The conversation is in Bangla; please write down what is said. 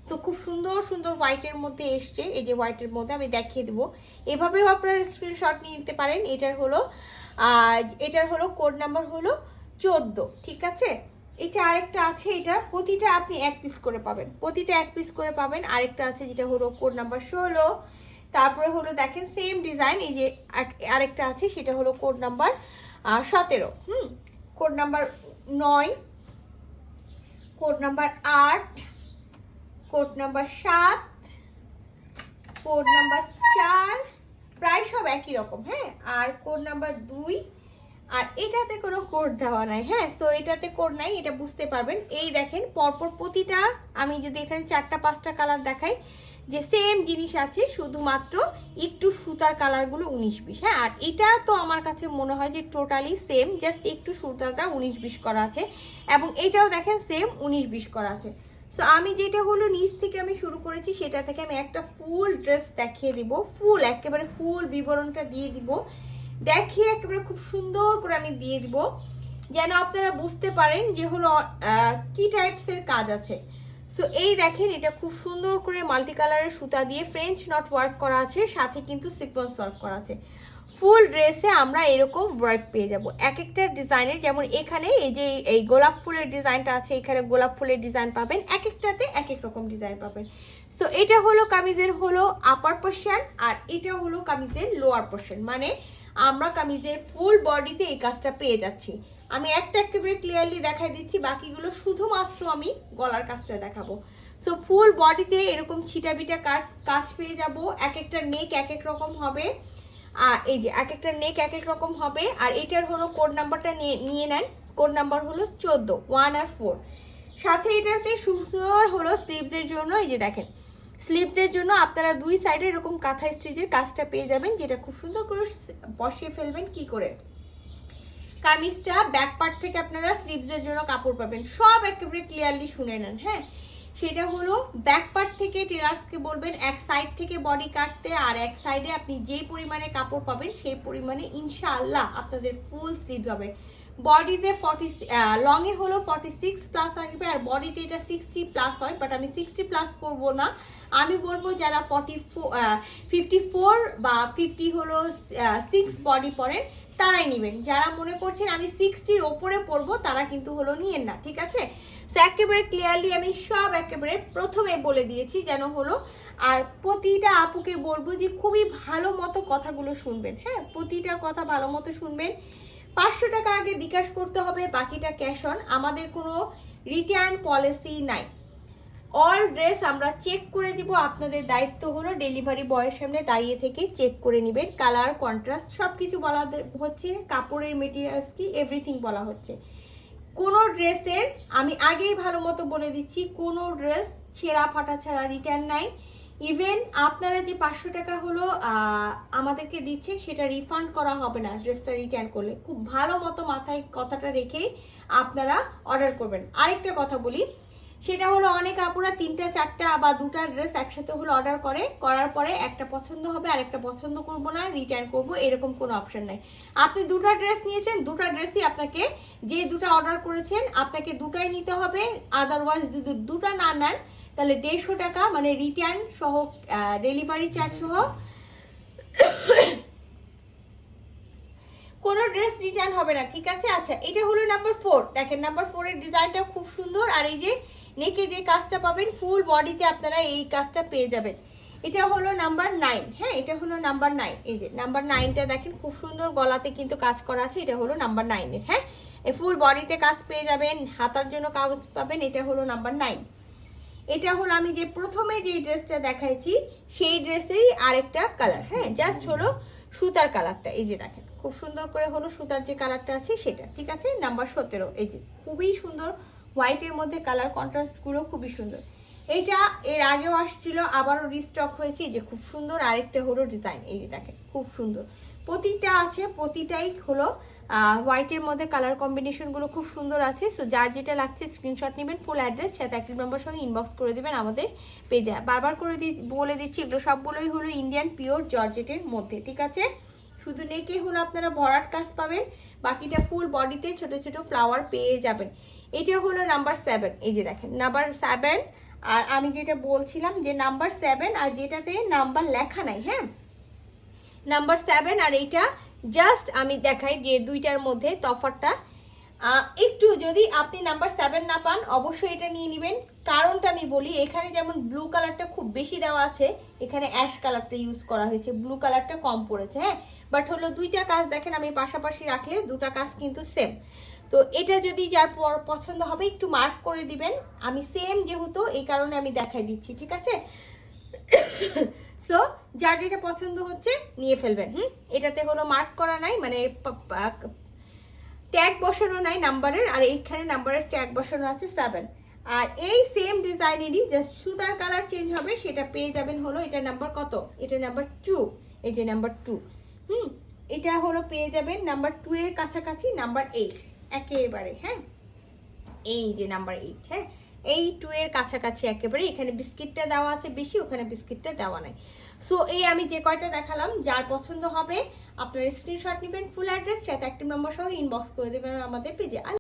তো খুব সুন্দর সুন্দর হোয়াইটের মধ্যে এসছে, এই যে হোয়াইটের মধ্যে আমি দেখিয়ে দেবো। এভাবেও আপনারা স্ক্রিনশট নিয়ে নিতে পারেন। এটার হলো কোড নাম্বার হলো 14, ঠিক আছে। এটা আরেকটা আছে, এটা প্রতিটা আপনি এক পিস করে পাবেন, প্রতিটা এক পিস করে পাবেন। আরেকটা আছে যেটা হলো কোড নাম্বার 16। তারপরে হলো দেখেন সেম ডিজাইন, এই যে আরেকটা আছে সেটা হলো code number 17, code number 9, code number 8, code number 7, code number 4, প্রায় সব একই রকম, হ্যাঁ। আর কোড নাম্বার 2, আর এটাতে কোনো কোড দেওয়া নাই, হ্যাঁ। সো এটাতে কোড নাই, এটা বুঝতে পারবেন। এই দেখেন পরপর প্রতিটা, আমি যদি এখানে 4টা 5টা কালার দেখাই, যে সেম জিনিস আছে, শুধুমাত্র একটু সুতার কালারগুলো 19-20, হ্যাঁ। আর এটা তো আমার কাছে মনে হয় যে টোটালি সেম, জাস্ট একটু সুতাটা 19-20 করা আছে, এবং এটাও দেখেন সেম 19-20 করা আছে। সো আমি যেটা হলো নিচ থেকে আমি শুরু করেছি, সেটা থেকে আমি একটা ফুল ড্রেস দেখিয়ে দিব, ফুল একেবারে ফুল বিবরণটা দিয়ে দিব, দেখিয়ে একেবারে খুব সুন্দর করে আমি দিয়ে দিব, যেন আপনারা বুঝতে পারেন যে হলো কি টাইপসের কাজ আছে। সো এই দেখেন, এটা খুব সুন্দর করে মাল্টি কালারের সুতা দিয়ে ফ্রেঞ্চ নট ওয়ার্ক করা আছে, সাথে কিন্তু সিকোয়েন্স ওয়ার্ক করা আছে। ফুল ড্রেসে আমরা এরকম ওয়ার্ক পেয়ে যাব এক একটা ডিজাইনের। যেমন এখানে এই যে এই গোলাপ ফুলের ডিজাইনটা আছে, এখানে গোলাপ ফুলের ডিজাইন পাবেন, এক একটাতে এক এক রকম ডিজাইন পাবেন। সো এটা হলো কামিজের হলো আপার পোর্শন, আর এটা হলো কামিজের লোয়ার পোর্শন, মানে আমরা কামিজের ফুল বডিতে এই কাজটা পেয়ে যাচ্ছি। আমি একটা একেবারে ক্লিয়ারলি দেখাই দিচ্ছি, বাকিগুলো শুধুমাত্র আমি গলার কাজটা দেখাবো। সো ফুল বডিতে এরকম ছিটাবিটা কাজ পেয়ে যাব, এক একটা নেক এক এক রকম হবে, আর এই যে এক একটা নেক এক এক রকম হবে। আর এটার হলো কোড নাম্বারটা নিয়ে নেন, কোড নাম্বার হলো 14, 1 আর 4। সাথে এটাতে সুন্দর হলো স্লিভসের জন্য, এই যে দেখেন স্লিভসের জন্য আপনারা দুই সাইডে এরকম কাঁথা স্টিচের কাজটা পেয়ে যাবেন, যেটা খুব সুন্দর করে বসিয়ে ফেলবেন কি করে। কামিজটা ব্যাক পার্ট থেকে আপনারা স্লিভসের জন্য কাপড় পাবেন, সব একেবারে ক্লিয়ারলি শুনে নেন, হ্যাঁ। সেটা হলো ব্যাক পার্ট থেকে টেলার্সকে বলবেন এক সাইড থেকে বডি কাটতে, আর এক সাইডে আপনি যে পরিমাণে কাপড় পাবেন সেই পরিমাণে ইনশাআল্লাহ আপনাদের ফুল স্লিভস হবে। বডিতে 40, লংয়ে হলো 46 প্লাস আসবে, আর বডিতে এটা 60 প্লাস হয়, বাট আমি 60 প্লাস পরবো না। আমি বলবো যারা 54 বা 50 হলো 6 বডি পরেন তারাই নেবেন। যারা মনে করছেন আমি 60-র ওপরে পরবো তারা কিন্তু হলো নিয়েন না, ঠিক আছে। তো একেবারে ক্লিয়ারলি আমি সব একেবারে প্রথমে বলে দিয়েছি যেন হলো। আর প্রতিটা আপুকে বলবো যে খুবই ভালো মতো কথাগুলো শুনবেন, হ্যাঁ, প্রতিটা কথা ভালো মতো শুনবেন। 500 টাকা আগে বিকাশ করতে হবে, বাকিটা ক্যাশ অন। আমাদের কোনো রিটার্ন পলিসি নাই। অল ড্রেস আমরা চেক করে দিব, আপনাদের দায়িত্ব হলো ডেলিভারি বয়ের সামনে দাঁড়িয়ে থেকে চেক করে নেবেন। কালার, কন্ট্রাস্ট সব কিছু বলা হচ্ছে, কাপড়ের মেটেরিয়ালস কি এভরিথিং বলা হচ্ছে। কোনো ড্রেসের আমি আগেই ভালো মতো বলে দিচ্ছি, কোনো ড্রেস ছেঁড়া ফাটা ছাড়া রিটার্ন নাই। ইভেন আপনারা যে 500 টাকা হলো আমাদেরকে দিচ্ছে সেটা রিফান্ড করা হবে না ড্রেসটা রিটার্ন করলে। খুব ভালো মতো মাথায় কথাটা রেখেই আপনারা অর্ডার করবেন। আরেকটা কথা বলি, সেটা হলো অনেক আপুরা 3টা 4টা বা 2টা ড্রেস একসাথে হলো অর্ডার করার পরে একটা পছন্দ হবে আর একটা পছন্দ করব না, রিটার্ন করব, এরকম কোনো অপশন নাই। আপনি 2টা ড্রেস নিয়েছেন, 2টা ড্রেসই আপনাকে, যে 2টা অর্ডার করেছেন আপনাকে 2টাই নিতে হবে। আদারওয়াইজ যদি 2টা না নেন তাহলে 150 টাকা মানে রিটার্ন সহ ডেলিভারি চার্জ সহ কোনো ড্রেস রিটার্ন হবে না, ঠিক আছে। আচ্ছা, এটা হলো নাম্বার 4। দেখেন নাম্বার 4 এর ডিজাইনটা খুব সুন্দর, আর এই যে নেকে যে কাজটা পাবেন ফুল বডিতে আপনারা এই কাজটা পেয়ে যাবেন। এটা হলো নাম্বার 9, হ্যাঁ, এটা হলো নাম্বার 9। এই যে নাম্বার 9টা দেখেন খুব সুন্দর গলাতে কিন্তু কাজ করা আছে, এটা হলো নাম্বার 9 এর, হ্যাঁ। এই ফুল বডিতে কাজ পেয়ে যাবেন, হাতার জন্য কাজ পাবেন, এটা হলো নাম্বার 9। এটা হলো আমি যে প্রথমে যে ড্রেসটা দেখাইছি সেই ড্রেসেরই আরেকটা কালার, হ্যাঁ, জাস্ট হলো সুতার কালারটা, এই যে দেখেন খুব সুন্দর করে হলো সুতার যে কালারটা আছে সেটা, ঠিক আছে। নাম্বার 17, এই যে খুবই সুন্দর হোয়াইটের মধ্যে কালার কন্ট্রাস্টগুলো খুবই সুন্দর। এটা এর আগেও আসছিল, আবারও রিস্টক হয়েছে, এই যে খুব সুন্দর আরেকটা হলো ডিজাইন, এই যে দেখেন খুব সুন্দর প্রতিটা আছে, প্রতিটাই হলো হোয়াইটের মধ্যে কালার কম্বিনেশনগুলো খুব সুন্দর আছে। সো যার যেটা লাগছে স্ক্রিনশট নেবেন, ফুল অ্যাড্রেস সাথে অ্যাক্টিভ নাম্বার সঙ্গে ইনবক্স করে দেবেন আমাদের পেজে। বারবার করে বলে দিচ্ছি এগুলো সবগুলোই হলো ইন্ডিয়ান পিওর জর্জেটের মধ্যে, ঠিক আছে। শুধু নেকে হলো আপনারা ভরাট কাজ পাবেন, বাকিটা ফুল বডিতে ছোট ছোট ফ্লাওয়ার পেয়ে যাবেন। এটা হলো নাম্বার 7, এই যে দেখেন নাম্বার 7। আর আমি যেটা বলছিলাম যে নাম্বার 7 আর যেটাতে নাম্বার লেখা নাই, হ্যাঁ নাম্বার 7 আর এইটা জাস্ট আমি দেখাই যে দুইটার মধ্যে তফাৎটা। একটু যদি আপনি নাম্বার 7 না পান অবশ্যই এটা নিয়ে নেবেন। কারণটা আমি বলি, এখানে যেমন ব্লু কালারটা খুব বেশি দেওয়া আছে, এখানে অ্যাশ কালারটা ইউজ করা হয়েছে, ব্লু কালারটা কম পড়েছে, হ্যাঁ বাট হলো দুইটা কাজ দেখেন আমি পাশাপাশি রাখলে দুটা কাজ কিন্তু সেম। তো এটা যদি যার পছন্দ হবে একটু মার্ক করে দিবেন, আমি সেম যেহেতু এই কারণে আমি দেখাই দিচ্ছি, ঠিক আছে। সো যার যেটা পছন্দ হচ্ছে নিয়ে ফেলবেন। এটাতে হলো মার্ক করা নাই, মানে ট্যাগ বসানো নাই নাম্বারের, আর এইখানে নাম্বারের ট্যাগ বসানো আছে 7। আর এই সেম ডিজাইনেরই জাস্ট সুতার কালার চেঞ্জ হবে, সেটা পেয়ে যাবেন হলো এটা নাম্বার কত, এটা নাম্বার 2, এই যে নাম্বার 2। এটা হলো পেয়ে যাবেন নাম্বার 2 এর কাছাকাছি নাম্বার 8 একেবারে, হ্যাঁ এই যে নাম্বার 8, হ্যাঁ এই 2 এর কাছাকাছি একেবারে। এখানে বিস্কিটটা দেওয়া আছে বেশি, ওখানে বিস্কিটটা দেওয়া নাই। সো এই আমি যে কয়টা দেখালাম যার পছন্দ হবে আপনার স্ক্রিনশট নেবেন, ফুল অ্যাড্রেস সাথে একটা নম্বর সহ ইনবক্স করে দেবেন আমাদের পেজে।